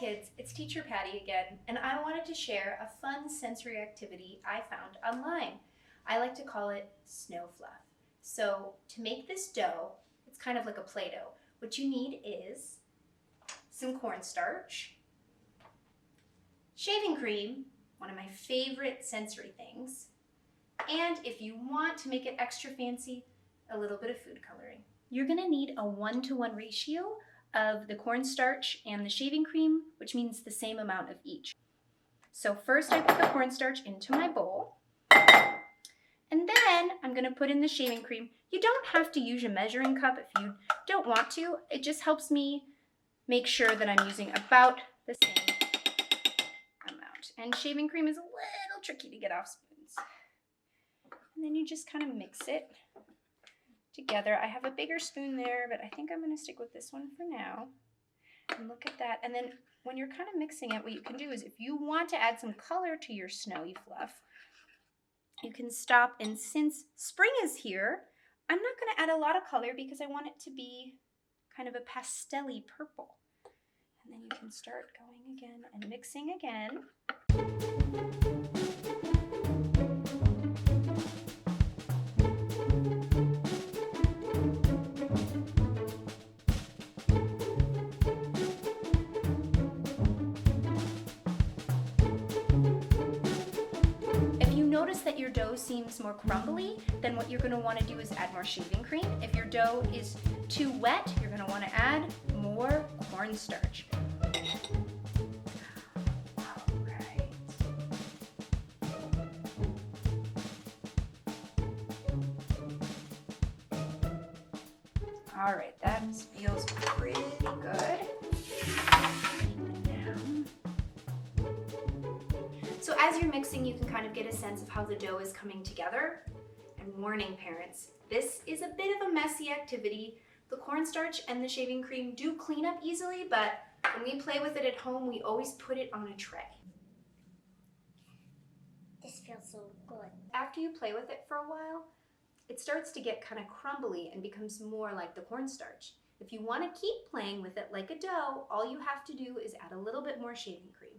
kids, it's Teacher Patty again, and I wanted to share a fun sensory activity I found online. I like to call it Snow Fluff. So to make this dough, it's kind of like a Play-Doh. What you need is some cornstarch, shaving cream, one of my favorite sensory things, and if you want to make it extra fancy, a little bit of food coloring. You're gonna need a 1-to-1 ratio of the cornstarch and the shaving cream, which means the same amount of each. So first I put the cornstarch into my bowl, and then I'm gonna put in the shaving cream. You don't have to use a measuring cup if you don't want to. It just helps me make sure that I'm using about the same amount. And shaving cream is a little tricky to get off spoons. And then you just kind of mix it together. I have a bigger spoon there, but I think I'm going to stick with this one for now. And look at that. And then when you're kind of mixing it, what you can do is if you want to add some color to your snowy fluff, you can stop. And since spring is here, I'm not going to add a lot of color because I want it to be kind of a pastel-y purple. And then you can start going again and mixing again. Notice that your dough seems more crumbly, then what you're going to want to do is add more shaving cream. If your dough is too wet, you're going to want to add more cornstarch. All right, that feels pretty good. So as you're mixing, you can kind of get a sense of how the dough is coming together. And warning parents, this is a bit of a messy activity. The cornstarch and the shaving cream do clean up easily, but when we play with it at home, we always put it on a tray. This feels so good. After you play with it for a while, it starts to get kind of crumbly and becomes more like the cornstarch. If you want to keep playing with it like a dough, all you have to do is add a little bit more shaving cream.